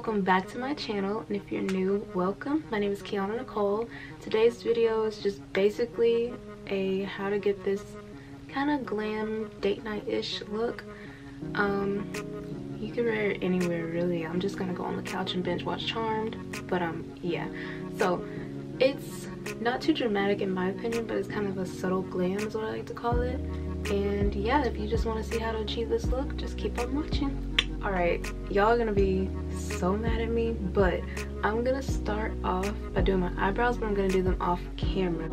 welcome back to my channel, and if you're new, welcome. My name is KEIANANICHOLE. Today's video is just basically a how to get this kind of glam date night-ish look. You can wear it anywhere really. I'm just gonna go on the couch and binge watch Charmed, but yeah. So it's not too dramatic in my opinion, but it's kind of a subtle glam is what I like to call it. And yeah, if you just want to see how to achieve this look, just keep on watching. Alright, y'all are gonna be so mad at me, but I'm gonna start off by doing my eyebrows, but I'm gonna do them off camera.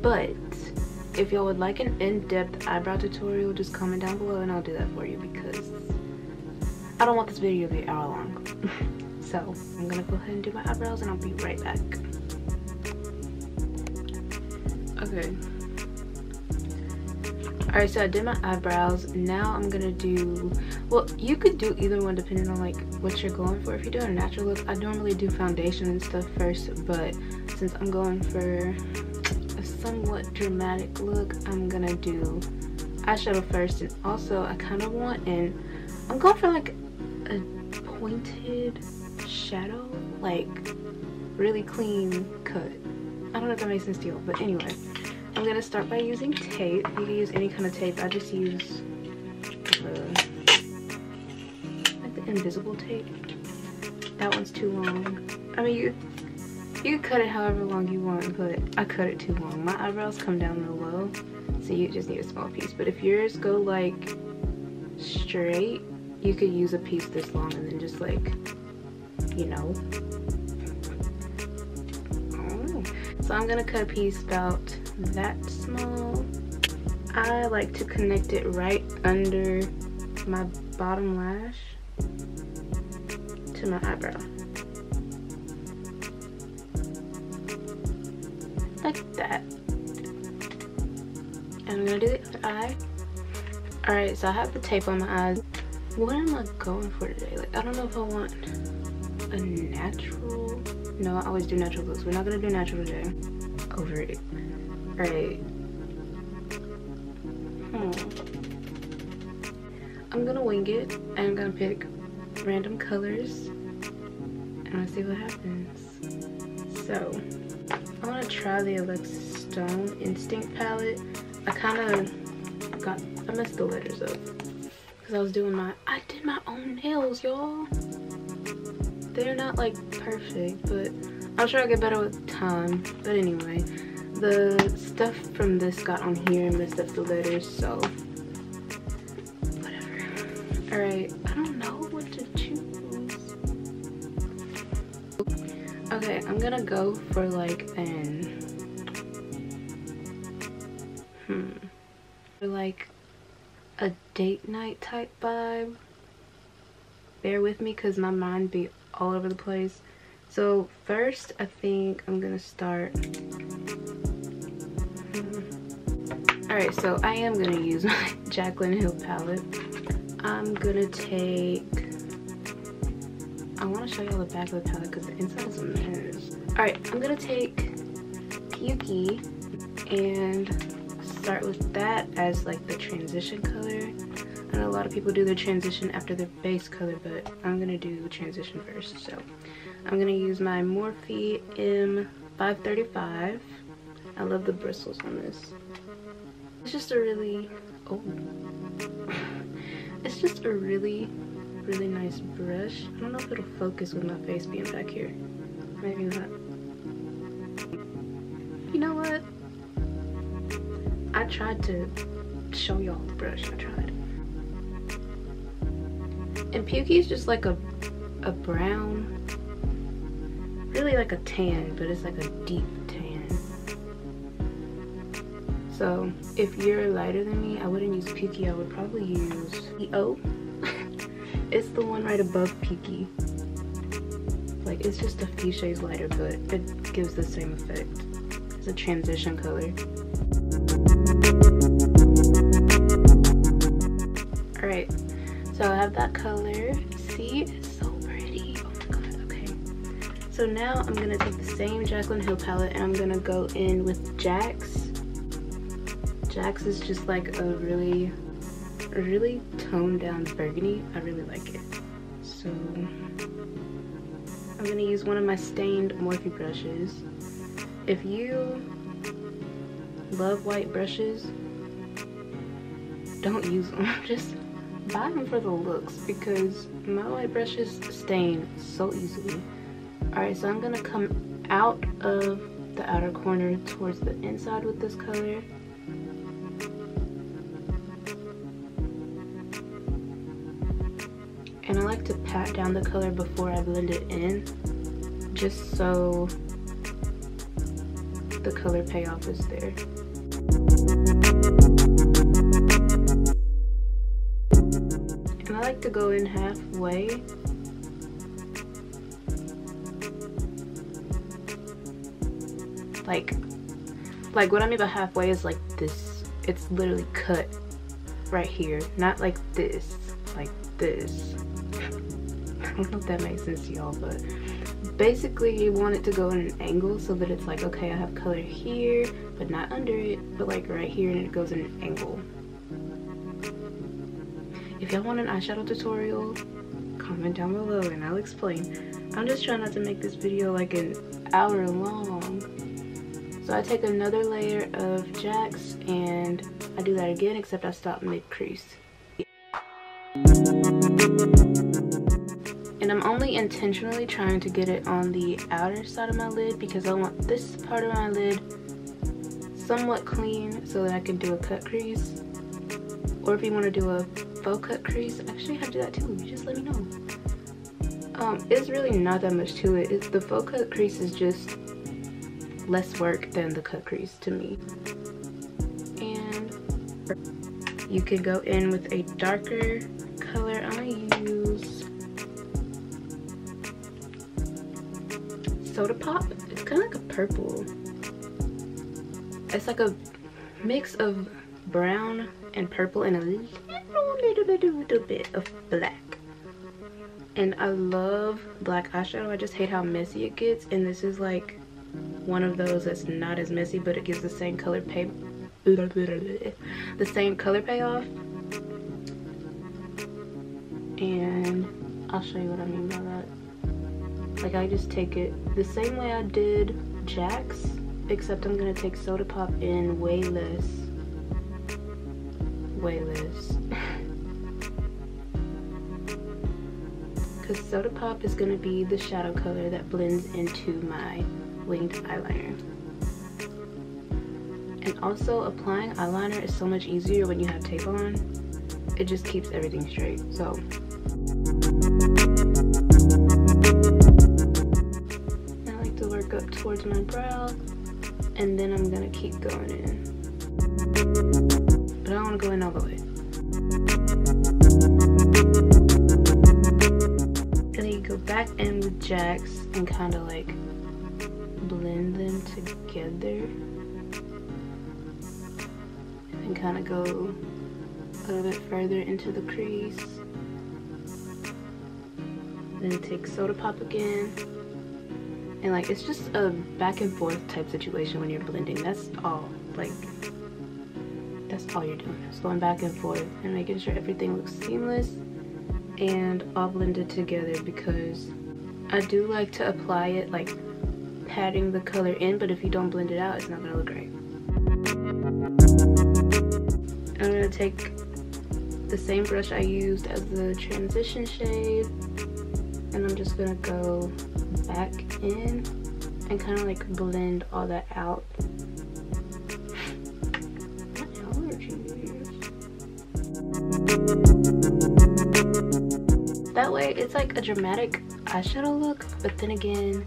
But if y'all would like an in-depth eyebrow tutorial, just comment down below and I'll do that for you, because I don't want this video to be hour long. So I'm gonna go ahead and do my eyebrows and I'll be right back. Okay. Alright, so I did my eyebrows. Now I'm gonna do, well, you could do either one depending on like what you're going for. If you're doing a natural look, I normally do foundation and stuff first, but since I'm going for a somewhat dramatic look, I'm gonna do eyeshadow first. And also I kind of want, and I'm going for like a pointed shadow, like really clean cut. I don't know if that makes sense to you, but anyway, I'm gonna start by using tape. You can use any kind of tape. I just use like the invisible tape. That one's too long. I mean, you can cut it however long you want, but I cut it too long. My eyebrows come down real low, so you just need a small piece. But if yours go like straight, you could use a piece this long and then just like, you know. So I'm gonna cut a piece about that small. I like to connect it right under my bottom lash to my eyebrow. Like that. And I'm gonna do the other eye. Alright, so I have the tape on my eyes. What am I going for today? Like, I don't know if I want a natural. No, I always do natural looks. We're not gonna do natural today. Over it. Alright. I'm gonna wing it and I'm gonna pick random colors and I'll see what happens. So I wanna try the Alexis Stone Instinct palette. I messed the letters up because I was doing I did my own nails, y'all. They're not like perfect, but I'll try to get better with time. But anyway, the stuff from this got on here and messed up the letters, so whatever. Alright, I don't know what to choose. Okay, I'm gonna go for like like a date night type vibe. Bear with me because my mind be all over the place. So first, I think I'm gonna start. Alright, so I am gonna use my Jaclyn Hill palette. I'm gonna take, I want to show y'all the back of the palette because the inside is a mess. Alright, I'm gonna take Pukey and start with that as like the transition color. I know a lot of people do their transition after their base color, but I'm gonna do the transition first. So I'm gonna use my Morphe M535. I love the bristles on this. It's just a really, it's just a really nice brush. I don't know if it'll focus with my face being back here. Maybe not. You know what? I tried to show y'all the brush. I tried. And Pukey is just like a brown, really like a tan, but it's like a deep tan. So if you're lighter than me, I wouldn't use Pukey. I would probably use EO. It's the one right above Pukey. Like, it's just a few shades lighter, but it gives the same effect. It's a transition color. Alright, so I have that color. See, it's so pretty. Oh my god, okay. So now I'm gonna take the same Jaclyn Hill palette and I'm gonna go in with Jax. Jax is just like a really toned down burgundy. I really like it. So I'm gonna use one of my stained Morphe brushes. If you love white brushes, don't use them. Just buy them for the looks, because my white brushes stain so easily. Alright, so I'm gonna come out of the outer corner towards the inside with this color. And I like to pat down the color before I blend it in, just so the color payoff is there. And I like to go in halfway. Like what I mean by halfway is like this. It's literally cut right here, not like this, like this. I don't know if that makes sense to y'all, but basically you want it to go in an angle so that it's like, okay, I have color here, but not under it, but like right here, and it goes in an angle. If y'all want an eyeshadow tutorial, comment down below and I'll explain. I'm just trying not to make this video like an hour long. So I take another layer of Jax and I do that again, except I stop mid-crease. And I'm only intentionally trying to get it on the outer side of my lid because I want this part of my lid somewhat clean so that I can do a cut crease. Or if you want to do a faux cut crease, actually I do that too, just let me know. It's really not that much to it. The faux cut crease is just less work than the cut crease to me. And you could go in with a darker color. I'm gonna use Soda Pop. It's kind of like a purple. It's like a mix of brown and purple and a little bit of black. And I love black eyeshadow. I just hate how messy it gets, and this is like one of those that's not as messy, but it gives the same color payoff. And I'll show you what I mean by that. Like, I just take it the same way I did Jax, except I'm gonna take Soda Pop in way less. Because Soda Pop is gonna be the shadow color that blends into my winged eyeliner. And also, applying eyeliner is so much easier when you have tape on. It just keeps everything straight. So I like to work up towards my brow, and then I'm gonna keep going in. But I don't want to go in all the way. And then you go back in with Jax and kind of like blend them together. And kind of go a little bit further into the crease. Then take Soda Pop again. And like, it's just a back and forth type situation when you're blending. That's all. Like, that's all you're doing. Just going back and forth and making sure everything looks seamless and all blended together, because I do like to apply it like patting the color in, but if you don't blend it out, it's not gonna look great. I'm gonna take the same brush I used as the transition shade, and I'm just gonna go back in and kind of like blend all that out. That way it's like a dramatic eyeshadow look, but then again,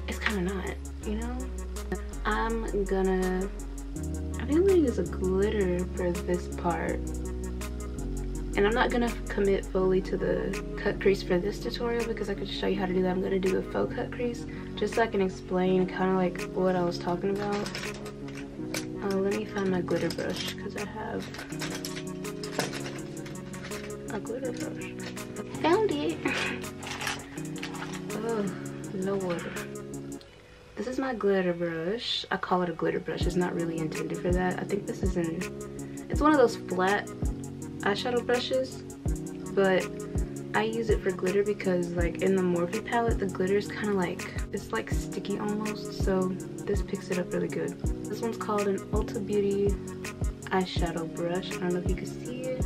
it's kind of not, you know? I think I'm gonna use a glitter for this part. And I'm not gonna commit fully to the cut crease for this tutorial because I could show you how to do that. I'm gonna do a faux cut crease just so I can explain kind of like what I was talking about. Let me find my glitter brush because I have a glitter brush. Found it. Oh Lord. This is my glitter brush. I call it a glitter brush. It's not really intended for that. I think this is it's one of those flat eyeshadow brushes, but I use it for glitter because like in the Morphe palette, the glitter is kind of like, it's like sticky almost, so this picks it up really good. This one's called an Ulta Beauty eyeshadow brush. I don't know if you can see it.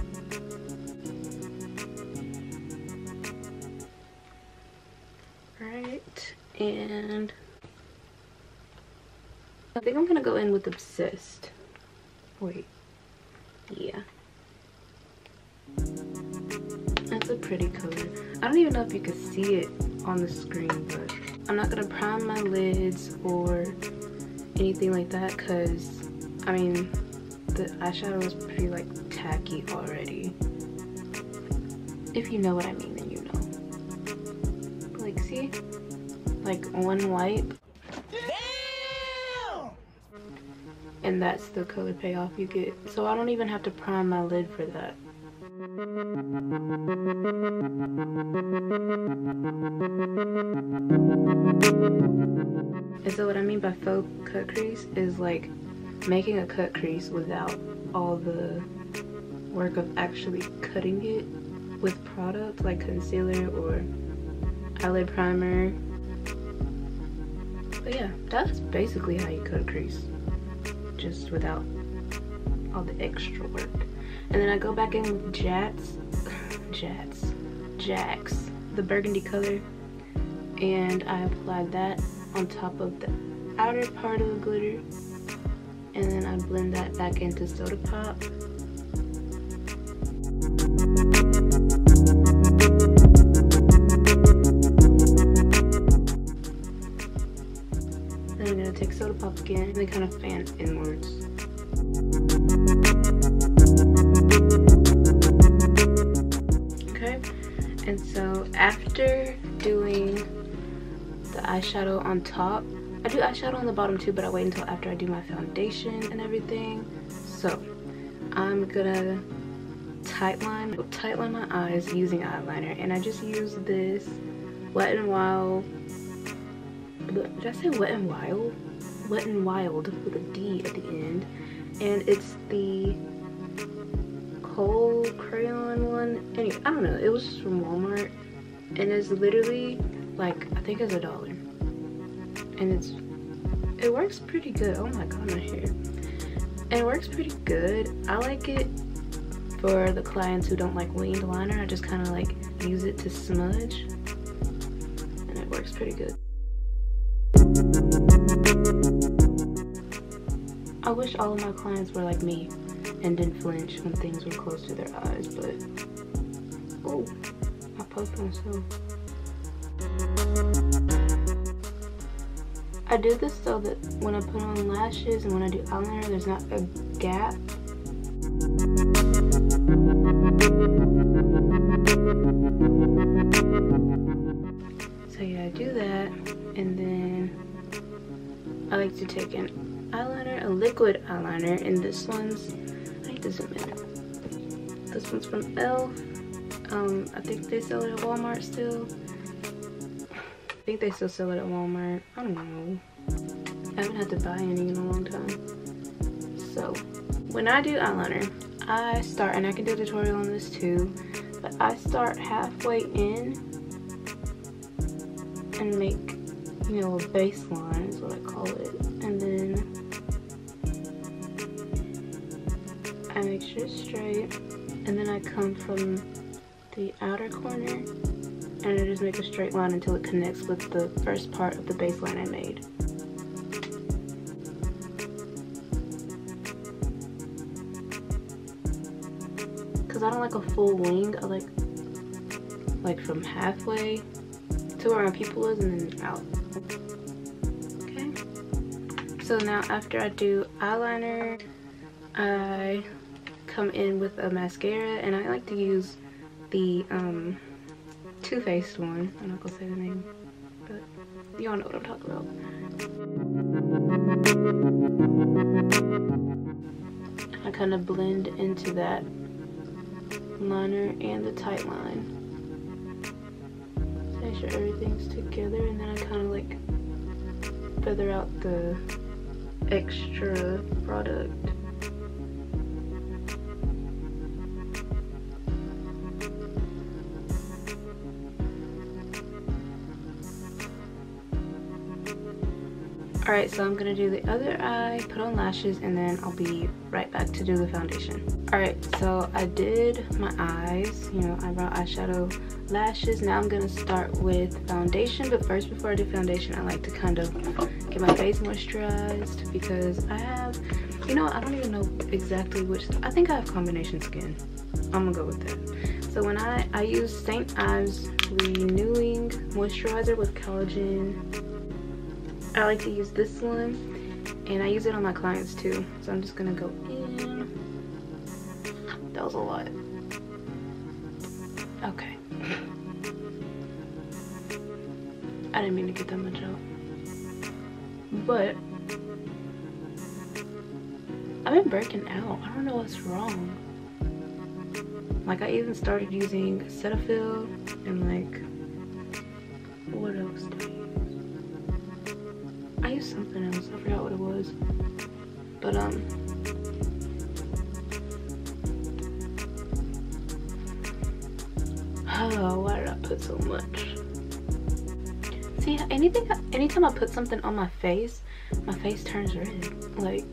Alright, and I think I'm gonna go in with Obsessed. Wait, yeah. That's a pretty color. I don't even know if you can see it on the screen, but I'm not gonna prime my lids or anything like that because, I mean, the eyeshadow is pretty like tacky already. If you know what I mean, then you know. Like, see? Like one wipe. Damn! And that's the color payoff you get. So I don't even have to prime my lid for that. And so what I mean by faux cut crease is like making a cut crease without all the work of actually cutting it with product like concealer or eyelid primer. But yeah, that's basically how you cut a crease, just without all the extra work. And then I go back in with Jax, the burgundy color, and I apply that on top of the outer part of the glitter, and then I blend that back into Soda Pop. Then I'm gonna take Soda Pop again and then kind of fan inwards. And so after doing the eyeshadow on top, I do eyeshadow on the bottom too, but I wait until after I do my foundation and everything. So I'm gonna tightline my eyes using eyeliner, and I just use this Wet n Wild. Did I say Wet n Wild? Wet n Wild with a D at the end, and it's the Kohl crayon one. Anyway, I don't know, it was just from Walmart, and it's literally like, I think it's $1, and it works pretty good. Oh my god, my hair. And it works pretty good. I like it for the clients who don't like winged liner. I just kind of like use it to smudge, and it works pretty good. I wish all of my clients were like me and didn't flinch when things were close to their eyes, but oh, I poked myself. I do this so that when I put on lashes and when I do eyeliner, there's not a gap. So yeah, I do that, and then I like to take an eyeliner, a liquid eyeliner, and this one's, I need to zoom in. This one's from e.l.f. I think they sell it at Walmart still. I think they still sell it at Walmart. I don't know. I haven't had to buy any in a long time. So when I do eyeliner, I start, and I can do a tutorial on this too, but I start halfway in and make, you know, a baseline is what I call it, and then I make sure it's straight, and then I come from the outer corner and I just make a straight line until it connects with the first part of the baseline I made. Because I don't like a full wing, I like from halfway to where my pupil is and then out. Okay. So now after I do eyeliner, I come in with a mascara, and I like to use the Too Faced one. I'm not gonna say the name, but y'all know what I'm talking about. I kind of blend into that liner and the tight line. Make sure everything's together, and then I kind of like feather out the extra product. Alright, so I'm gonna do the other eye, put on lashes, and then I'll be right back to do the foundation. Alright, so I did my eyes, you know, eyebrow, eyeshadow, lashes. Now I'm gonna start with foundation, but first, before I do foundation, I like to kind of get my face moisturized because I have, you know, I don't even know exactly which, I think I have combination skin. I'm gonna go with that. So when I use St. Ives Renewing Moisturizer with collagen. I like to use this one, and I use it on my clients too. So I'm just gonna go in. That was a lot. Okay. I didn't mean to get that much out. But I've been breaking out. I don't know what's wrong. Like, I even started using Cetaphil and like, what else do I use? I used something else. I forgot what it was. But oh, why did I put so much? See, anytime I put something on my face turns red. Like,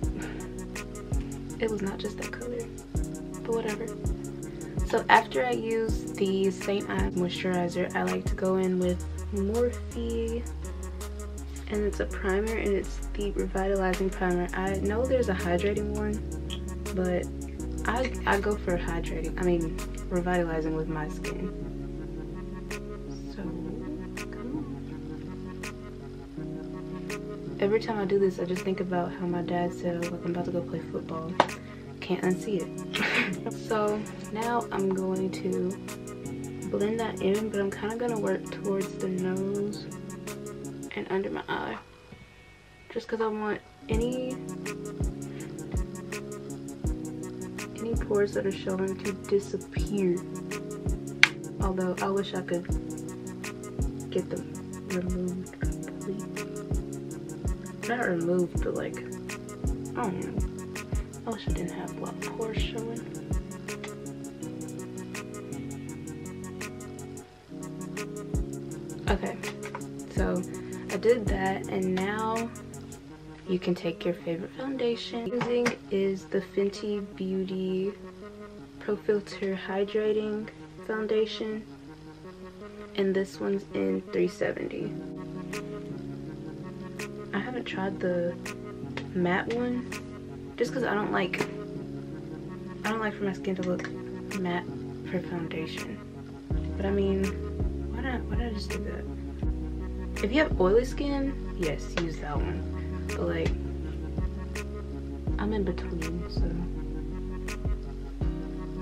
it was not just that color, but whatever. So after I use the St. Ives moisturizer, I like to go in with Morphe, and it's a primer, and it's the revitalizing primer. I know there's a hydrating one, but I go for revitalizing with my skin. So come on. Every time I do this, I just think about how my dad said, like, I'm about to go play football. Can't unsee it. So now I'm going to blend that in, but I'm kind of gonna work towards the nose and under my eye, just because I want any pores that are showing to disappear. Although I wish I could get them removed completely. Not removed, but like, I don't know. I wish I didn't have a lot of pores showing. Okay, so I did that, and now you can take your favorite foundation. Using is the Fenty Beauty Pro Filter Hydrating Foundation, and this one's in 370. I haven't tried the matte one, just because I don't like for my skin to look matte for foundation. But I mean, why did I just do that? If you have oily skin, yes, use that one. But like, I'm in between, so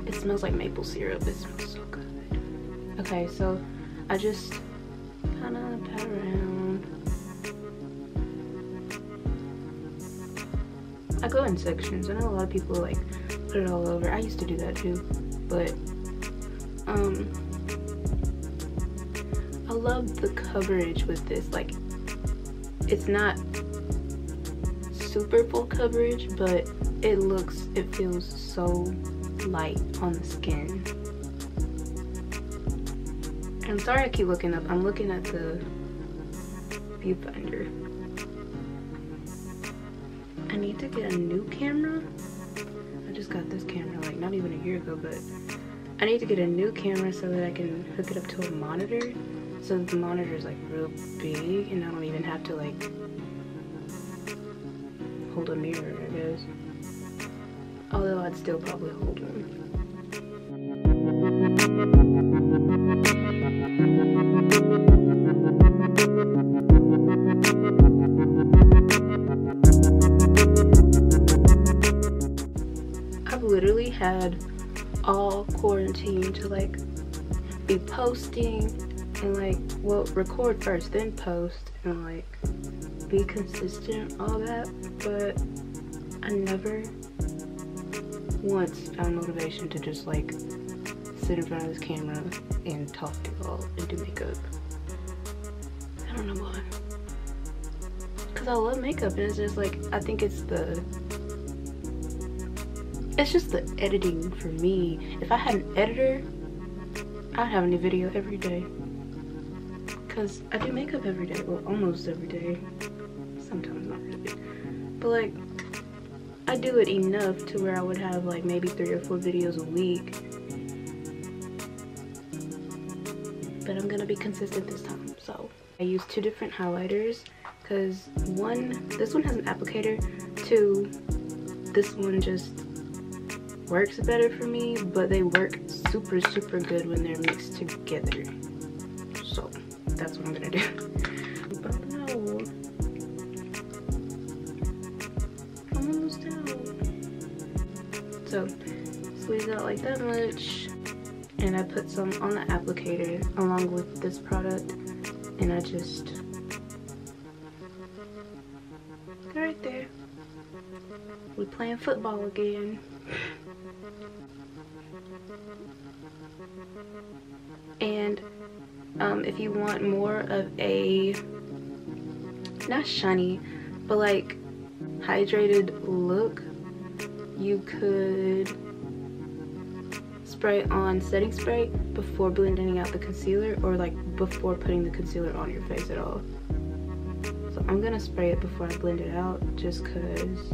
it smells like maple syrup. It smells so good. Okay, so I just kind of pat around. I go in sections. I know a lot of people like put it all over. I used to do that too, but I love the coverage with this. Like, it's not super full coverage, but it feels so light on the skin. And I'm sorry I keep looking up. I'm looking at the viewfinder. I need to get a new camera. I just got this camera like not even a year ago, but I need to get a new camera so that I can hook it up to a monitor, so that the monitor is like real big and I don't even have to like hold a mirror, I guess. Although I'd still probably hold one. I've literally had all quarantine to like be posting and like, well, record first then post and like be consistent, all that, but I never once found motivation to just like sit in front of this camera and talk to y'all and do makeup. I don't know why, because I love makeup, and it's just like, I think it's just the editing for me. If I had an editor, I'd have a new video every day, because I do makeup every day, well, almost every day. Sometimes not really. but like I do it enough to where I would have like maybe 3 or 4 videos a week. But I'm gonna be consistent this time. So I use 2 different highlighters because this one has an applicator, 2, this one just works better for me, but they work super good when they're mixed together. So that's what I'm gonna do. But no, I'm almost out. So squeeze out like that much, and I put some on the applicator along with this product, and I just right there. We playing football again. And if you want more of a not shiny but like hydrated look, you could spray on setting spray before blending out the concealer, or like before putting the concealer on your face at all. So I'm gonna spray it before I blend it out just because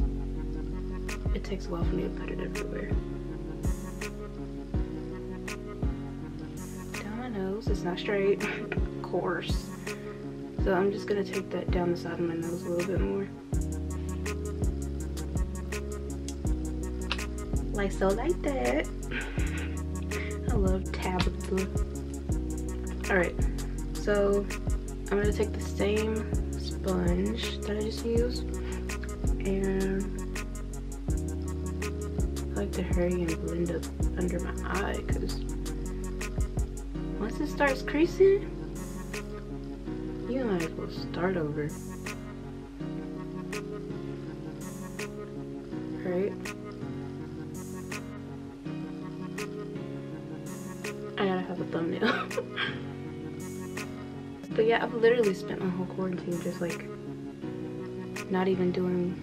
it takes a while for me to put it everywhere. Down my nose, it's not straight, of course. So I'm just gonna take that down the side of my nose a little bit more. Like so, like that. I love Tabitha. Alright, so I'm gonna take the same sponge that I just used, and I like to hurry and blend up under my eye because once it starts creasing, you might as well start over. Right? I gotta have a thumbnail. But yeah, I've literally spent my whole quarantine just like not even doing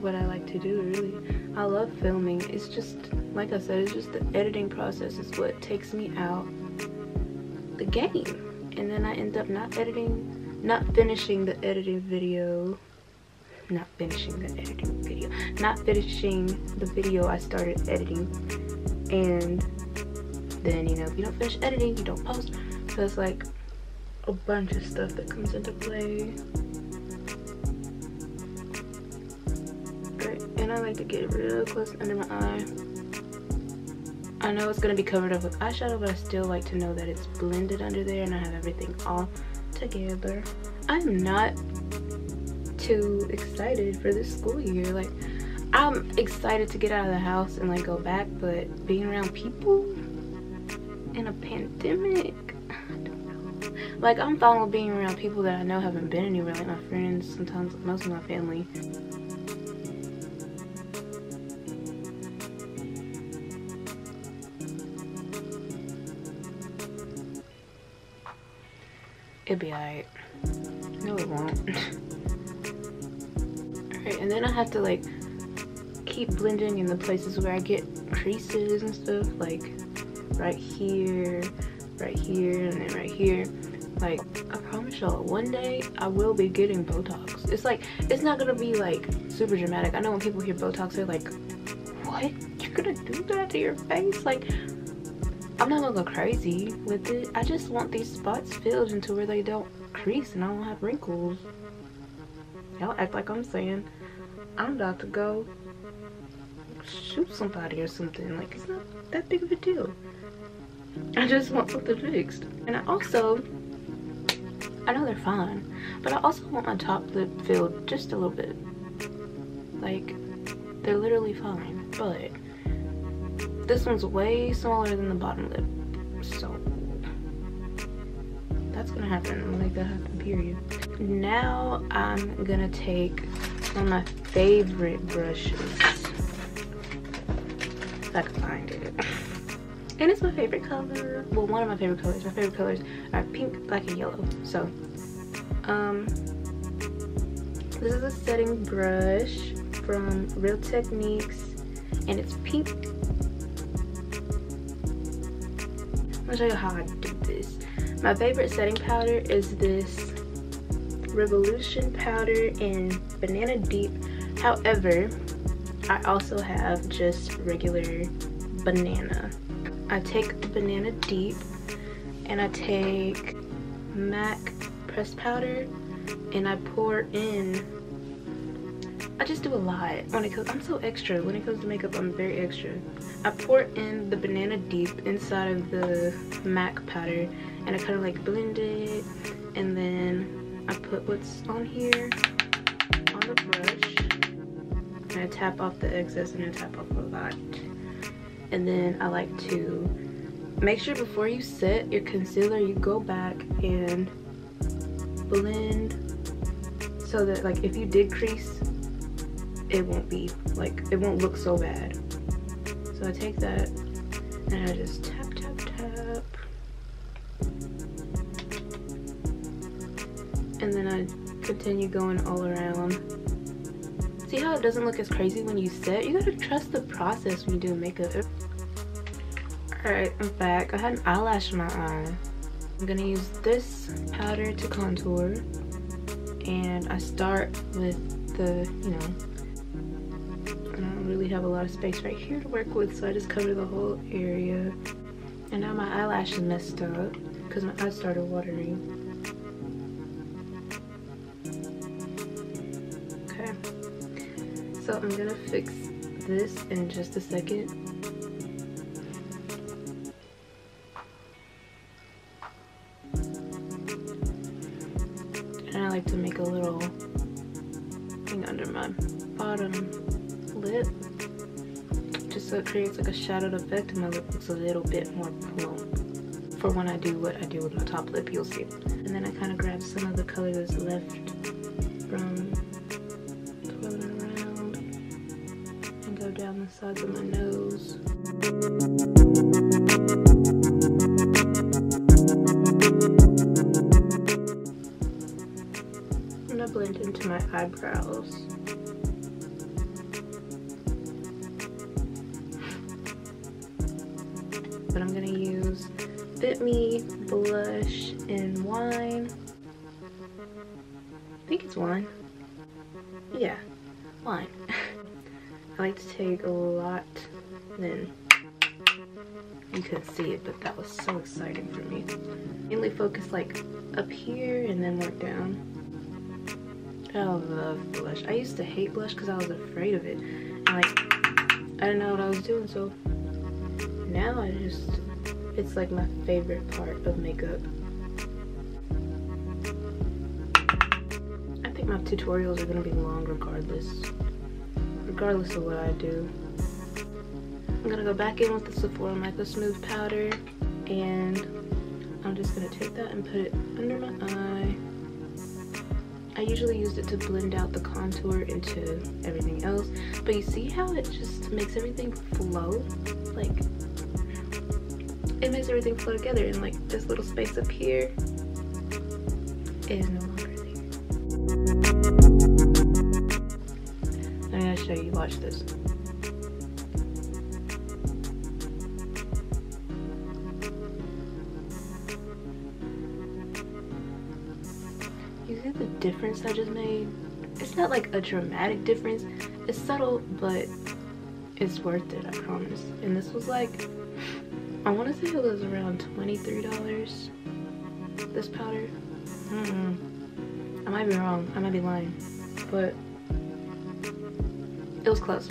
what I like to do, really. I love filming. It's just, like I said, it's just the editing process is what takes me out the game. And then I end up not finishing the video I started editing. And then, you know, if you don't finish editing, you don't post. So it's like a bunch of stuff that comes into play. Right, and I like to get it real close under my eye. I know it's gonna be covered up with eyeshadow, but I still like to know that it's blended under there and I have everything all together. I'm not too excited for this school year. Like, I'm excited to get out of the house and like go back, but being around people in a pandemic, I don't know. Like, I'm fine with being around people that I know haven't been anywhere, like my friends, sometimes most of my family. It'll be alright. No, it won't. Alright, and then I have to like keep blending in the places where I get creases and stuff, like right here, and then right here. Like, I promise y'all, one day I will be getting Botox. It's like, it's not gonna be like super dramatic. I know when people hear Botox, they're like, what? You're gonna do that to your face? Like, I'm not gonna go crazy with it. I just want these spots filled into where they don't crease and I don't have wrinkles. Y'all act like I'm saying I'm about to go shoot somebody or something. Like, it's not that big of a deal. I just want something fixed. And I know they're fine, but I also want my top lip filled just a little bit. Like, they're literally fine, but this one's way smaller than the bottom lip, so that's gonna happen. I'm gonna make that happen, period. Now I'm gonna take one of my favorite brushes, if I can find it. And it's my favorite color. Well, one of my favorite colors. My favorite colors are pink, black, and yellow. So, this is a setting brush from Real Techniques, and it's pink. I'll show you how I do this. My favorite setting powder is this Revolution powder in Banana Deep However, I also have just regular banana. I take the banana deep, and I take MAC pressed powder, and I pour in. I just do a lot when it comes. I'm so extra when it comes to makeup. I'm very extra. I pour in the banana deep inside of the MAC powder, and I kind of like blend it, and then I put what's on here on the brush, and I tap off the excess, and I tap off a lot. And then I like to make sure before you set your concealer, you go back and blend so that like if you did crease, it won't be like, it won't look so bad. So I take that and I just tap, tap, tap. And then I continue going all around. See how it doesn't look as crazy when you set? You gotta trust the process when you do makeup. Alright, I'm back. I had an eyelash in my eye. I'm gonna use this powder to contour. And I start with the, you know, I don't really have a lot of space right here to work with, so I just cover the whole area. And now my eyelash is messed up because my eyes started watering. Okay, so I'm gonna fix this in just a second. And I like to make a little thing under my bottom lip, just so it creates like a shadowed effect and my lip looks a little bit more plump for when I do what I do with my top lip, you'll see. And then I kind of grab some of the color that's left from twirling around and go down the sides of my nose. And I blend into my eyebrows. But I'm gonna use Fit Me blush in Wine. I think it's Wine. Yeah, Wine. I like to take a lot, then you couldn't see it, but that was so exciting for me. Mainly focus like up here and then work down. I love blush. I used to hate blush because I was afraid of it. And like, I didn't know what I was doing, so now it's like my favorite part of makeup. I think my tutorials are gonna be long regardless of what I do. I'm gonna go back in with the Sephora Micro Smooth powder, and I'm just gonna take that and put it under my eye. I usually use it to blend out the contour into everything else, but you see how it just makes everything flow? Like, it makes everything flow together, and like this little space up here is no longer there. I'm gonna show you, watch this. You see the difference I just made? It's not like a dramatic difference. It's subtle, but it's worth it, I promise. And this was like, I want to say it was around $23, this powder. I might be wrong, I might be lying, but it was close.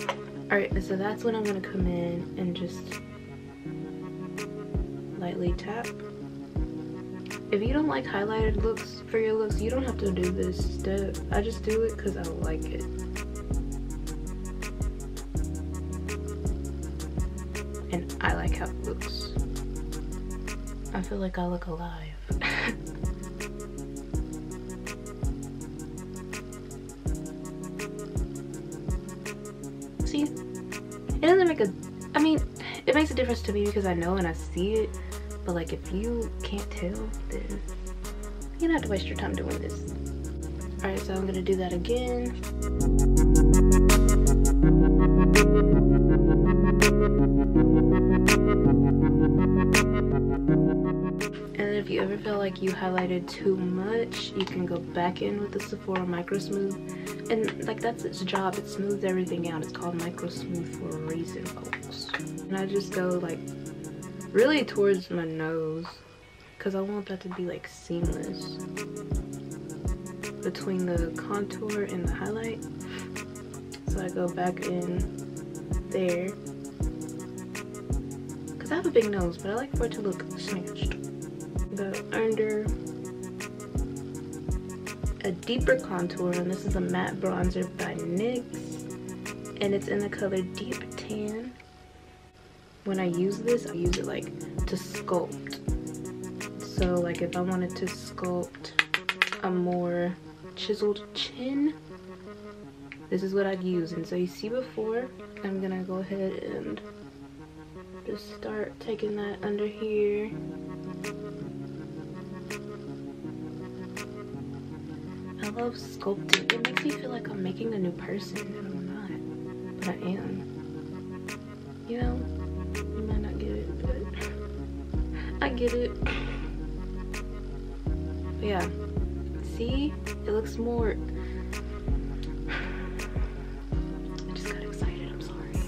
Alright, so that's when I'm going to come in and just lightly tap. If you don't like highlighted looks for your looks, you don't have to do this step. I just do it because I like it. And I like how it looks. I feel like I look alive. See? It doesn't make a... I mean, it makes a difference to me because I know and I see it. But like, if you can't tell, then you don't have to waste your time doing this. Alright, so I'm gonna do that again. And then if you ever feel like you highlighted too much, you can go back in with the Sephora Micro Smooth. And like that's its job, it smooths everything out. It's called Micro Smooth for a reason, folks. And I just go like really towards my nose because I want that to be like seamless between the contour and the highlight. So I go back in there because I have a big nose, but I like for it to look snatched. Go under a deeper contour, and this is a matte bronzer by NYX, and it's in the color Deep Tan. When I use this, I use it like to sculpt. So like if I wanted to sculpt a more chiseled chin, this is what I'd use. And so you see before, I'm gonna go ahead and just start taking that under here. I love sculpting. It makes me feel like I'm making a new person, and I'm not, but I am. You know, you might not get it, but I get it. But yeah, see, it looks more. I just got excited. I'm sorry.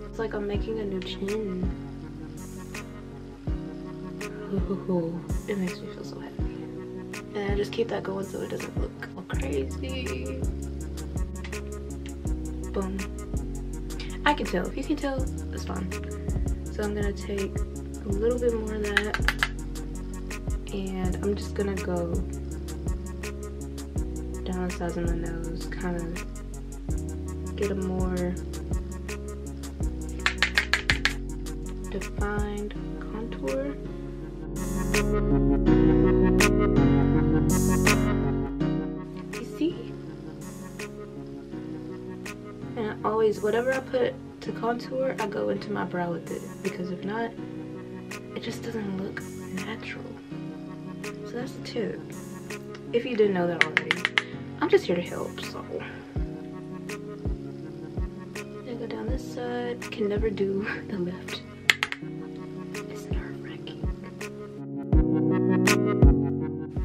It's like I'm making a new chin. Ooh, it makes me feel so happy. And I just keep that going so it doesn't look all crazy. Boom. I can tell. If you can tell, it's fine. So I'm gonna take a little bit more of that, and I'm just gonna go down the sides of my nose, kind of get a more defined contour. You see? And I always, whatever I put to contour, I go into my brow with it, because if not, it just doesn't look natural. So that's the tip. If you didn't know that already, I'm just here to help, so. I go down this side, can never do the left. It's nerve-wracking.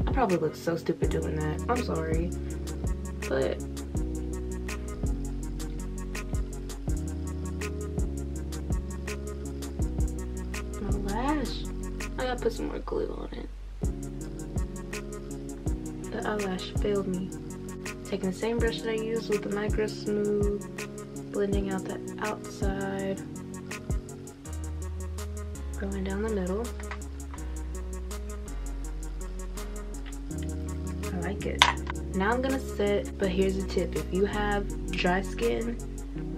I probably look so stupid doing that. I'm sorry, but my lash, I gotta put some more glue on it. The eyelash failed me. Taking the same brush that I used with the Micro Smooth, blending out the outside, going down the middle. I like it. Now I'm gonna set, but here's a tip. If you have dry skin,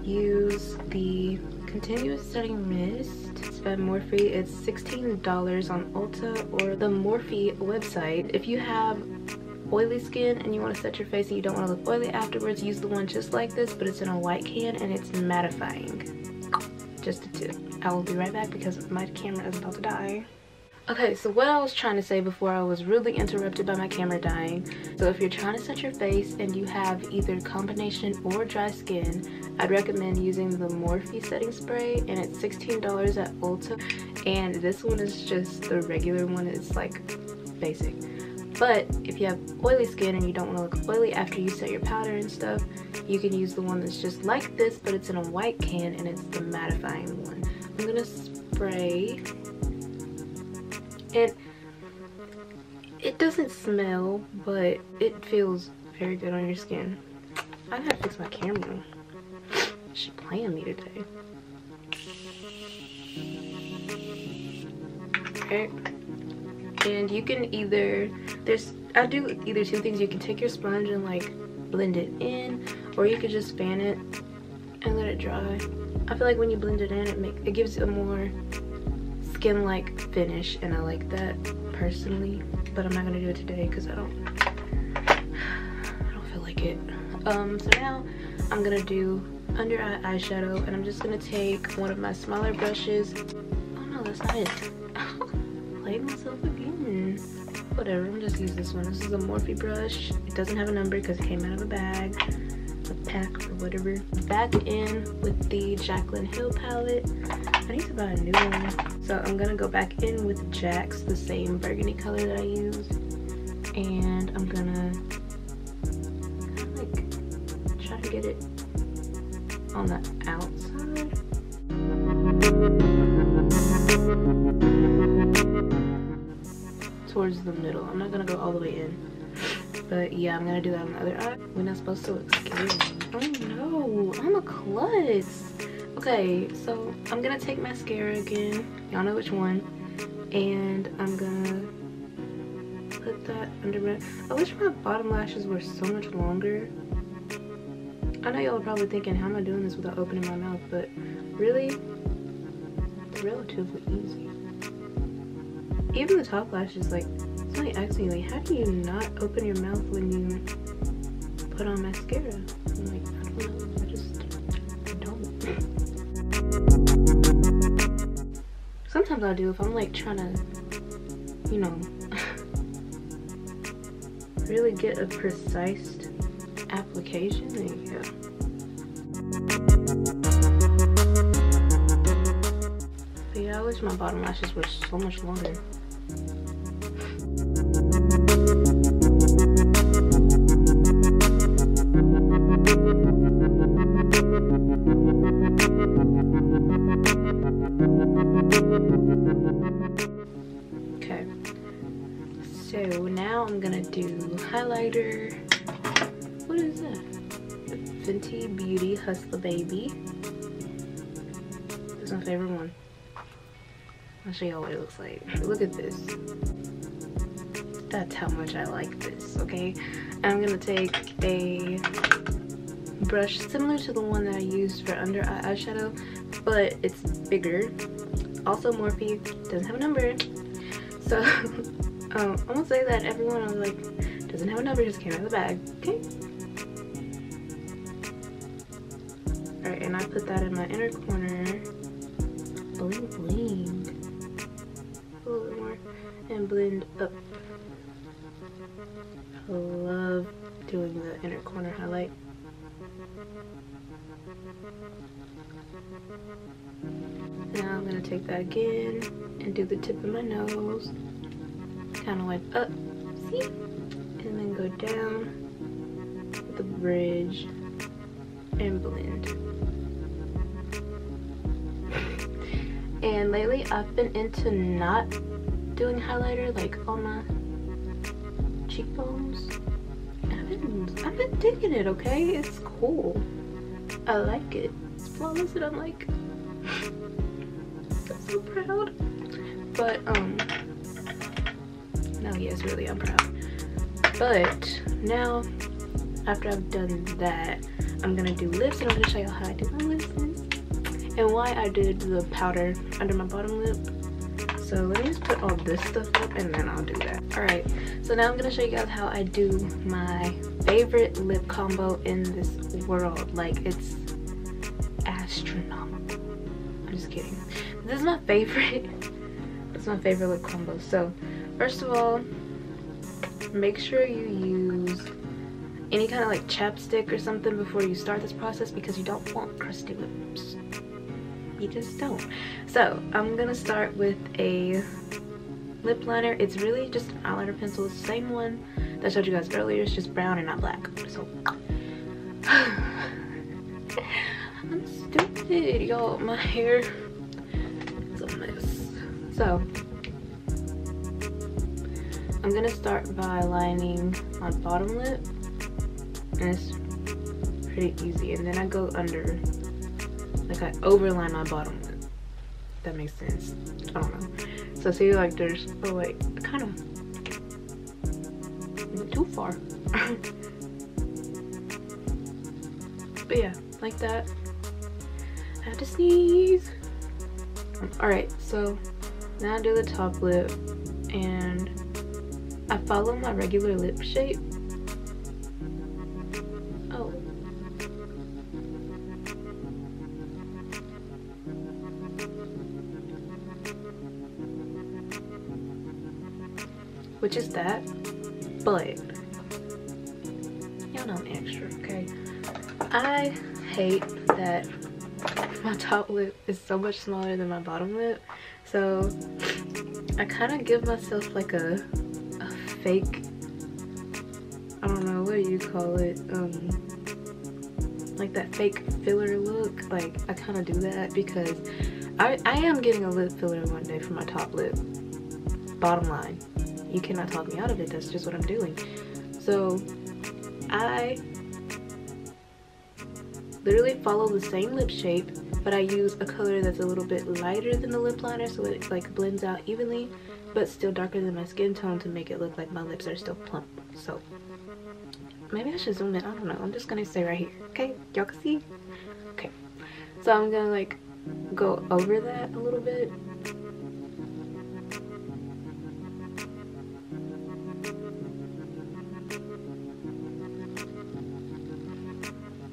use the Continuous Setting Mist. It's by Morphe. It's $16 on Ulta or the Morphe website. If you have oily skin and you want to set your face and you don't want to look oily afterwards, use the one just like this, but it's in a white can and it's mattifying. Just a tip. I will be right back because my camera is about to die. Okay, so what I was trying to say before I was rudely interrupted by my camera dying. So if you're trying to set your face and you have either combination or dry skin, I'd recommend using the Morphe setting spray, and it's $16 at Ulta. And this one is just the regular one. It's like basic. But if you have oily skin and you don't want to look oily after you set your powder and stuff, you can use the one that's just like this, but it's in a white can and it's the mattifying one. I'm gonna spray. And it doesn't smell, but it feels very good on your skin. I gotta fix my camera. She's playing me today. Okay. And you can either, I do either two things. You can take your sponge and like blend it in, or you could just fan it and let it dry. I feel like when you blend it in, it gives a more skin-like finish, and I like that personally. But I'm not gonna do it today because I don't feel like it. So now I'm gonna do under eye eyeshadow, and I'm just gonna take one of my smaller brushes. Oh no, that's not it. Played myself again. Whatever, I'm just use this one. This is a Morphe brush. It doesn't have a number because it came out of a bag, a pack or whatever. Back in with the Jaclyn Hill palette. I need to buy a new one. So I'm gonna go back in with Jack's, the same burgundy color that I used. and I'm gonna like try to get it on the outside. Towards the middle. I'm not gonna go all the way in. But yeah, I'm gonna do that on the other eye. We're not supposed to look scary. Oh no, I'm a klutz. Okay, so I'm gonna take mascara again. Y'all know which one. And I'm gonna put that under my... I wish my bottom lashes were so much longer. I know y'all are probably thinking, how am I doing this without opening my mouth? But really, it's relatively easy. Even the top lashes, like, somebody asked me, like, how do you not open your mouth when you put on mascara? I'm like, I don't know, I just don't. Sometimes I do if I'm like trying to, you know, really get a precise application. There you go. But yeah, I wish my bottom lashes were so much longer. Okay, so now I'm gonna do highlighter. What is that? Fenty Beauty Hustler Baby. This is my favorite one. I'll show y'all what it looks like. Look at this. That's how much I like this, okay? I'm gonna take a brush similar to the one that I used for under eye eyeshadow, but it's bigger. Also Morphe, doesn't have a number. So I'm gonna say that everyone was like, doesn't have a number, just came out of the bag, okay? Alright, and I put that in my inner corner. Bling bling. A little bit more. And blend up. I love doing the inner corner highlight. Now I'm gonna take that again and do the tip of my nose. Kind of like up, see? And then go down with the bridge and blend. And lately I've been into not doing highlighter like on my cheekbones. I've been digging it, okay? It's cool. I like it. It's flawless and I'm like, I'm so proud. But no, yes, really I'm proud. But now after I've done that, I'm gonna do lips, and I'm gonna show you how I do my lips and why I did the powder under my bottom lip. So let me just put all this stuff up and then I'll do that. Alright, so now I'm gonna show you guys how I do my favorite lip combo in this world. Like, it's astronomical. I'm just kidding. This is my favorite. It's my favorite lip combo. So first of all, make sure you use any kind of like chapstick or something before you start this process, because you don't want crusty lips. You just don't. So I'm gonna start with a lip liner. It's really just an eyeliner pencil. It's the same one that I showed you guys earlier. It's just brown and not black. So I'm stupid, y'all. My hair is a mess. So I'm gonna start by lining my bottom lip, and it's pretty easy. And then I go under, like I overline my bottom lip. If that makes sense. I don't know. So see, like there's, oh wait, kind of too far. But yeah, like that. I have to sneeze. Alright, so now I do the top lip, and I follow my regular lip shape. Oh. Which is that, but y'all know I'm extra, okay? I hate that my top lip is so much smaller than my bottom lip, so I kind of give myself like a fake I don't know, what do you call it? Like that fake filler look. Like, I kind of do that because I am getting a lip filler one day for my top lip. Bottom line, you cannot talk me out of it. That's just what I'm doing. So I literally follow the same lip shape, but I use a color that's a little bit lighter than the lip liner, so it like blends out evenly but still darker than my skin tone to make it look like my lips are still plump. So maybe I should zoom in. I don't know. I'm just gonna stay right here. Okay, y'all can see. Okay, so I'm gonna like go over that a little bit.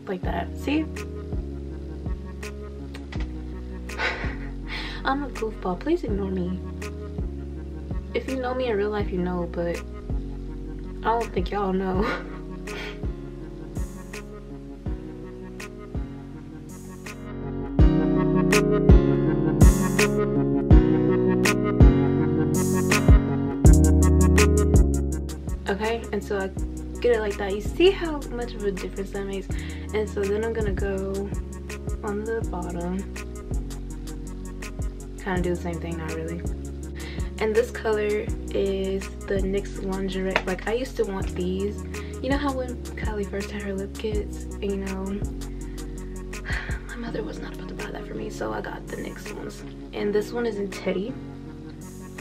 Like that. See? I'm a goofball. Please ignore me. If you know me in real life, you know, but I don't think y'all know. Okay, and so I get it like that. You see how much of a difference that makes? And so then I'm gonna go on the bottom, kind of do the same thing, not really. And this color is the NYX Lingerie. Like, I used to want these. You know how when Kylie first had her lip kits, you know, my mother was not about to buy that for me, so I got the NYX ones. And this one is in Teddy,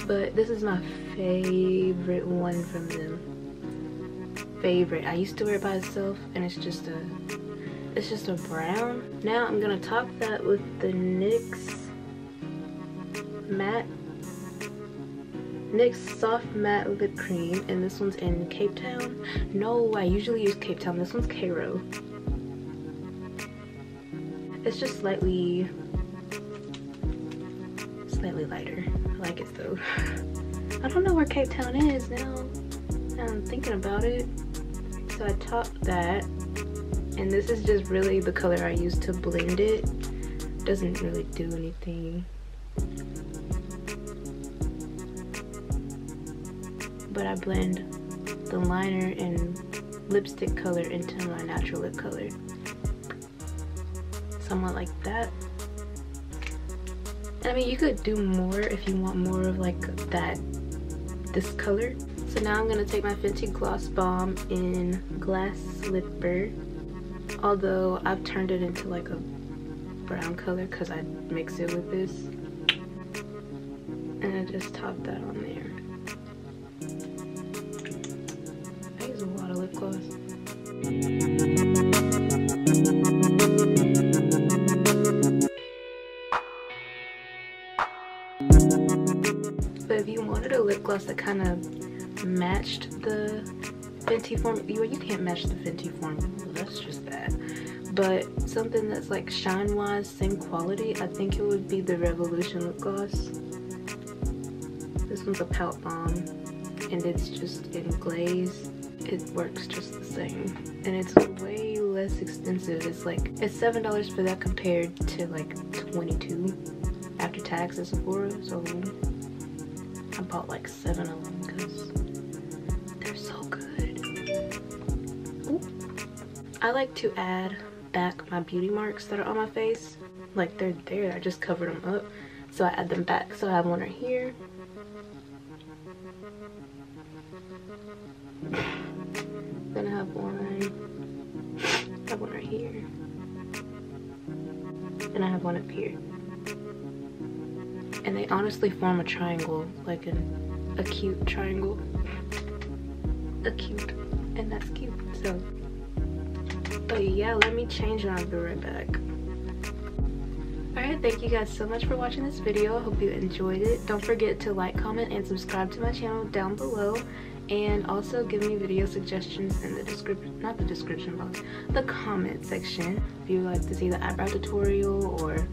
but this is my favorite one from them. Favorite. I used to wear it by itself, and it's just a brown. Now I'm gonna top that with the NYX Soft Matte Lip Cream, and this one's in Cape Town. No, I usually use Cape Town. This one's Cairo. It's just slightly lighter. I like it though. I don't know where Cape Town is now. I'm thinking about it. So I topped that, and this is just really the color I use to blend it. Doesn't really do anything, but I blend the liner and lipstick color into my natural lip color, somewhat like that. And I mean, you could do more if you want more of like this color. So now I'm gonna take my Fenty Gloss Bomb in Glass Slipper, although I've turned it into like a brown color because I mix it with this, and I just top that on there. I use a lot of lip gloss. But if you wanted a lip gloss that kind of matched the Fenty formula, you can't match the Fenty formula, that's just bad, but something that's like shine wise, same quality, I think it would be the Revolution lip gloss. This one's a pout bomb, and it's just in glaze. It works just the same, and it's way less expensive. It's $7 for that compared to like $22 after tax at Sephora. So I bought like 7 of them because they're so good. Ooh. I like to add back my beauty marks that are on my face. Like, they're there, I just covered them up, so I add them back. So I have one right here, then I have one right here, and I have one up here, and they honestly form a triangle, like a cute triangle. And that's cute. So, but yeah, let me change and I'll be right back. Alright, thank you guys so much for watching this video. I hope you enjoyed it. Don't forget to like, comment, and subscribe to my channel down below. And also give me video suggestions in the description, not the description box, the comment section. If you would like to see the eyebrow tutorial or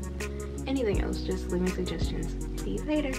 anything else, just leave me suggestions. See you later.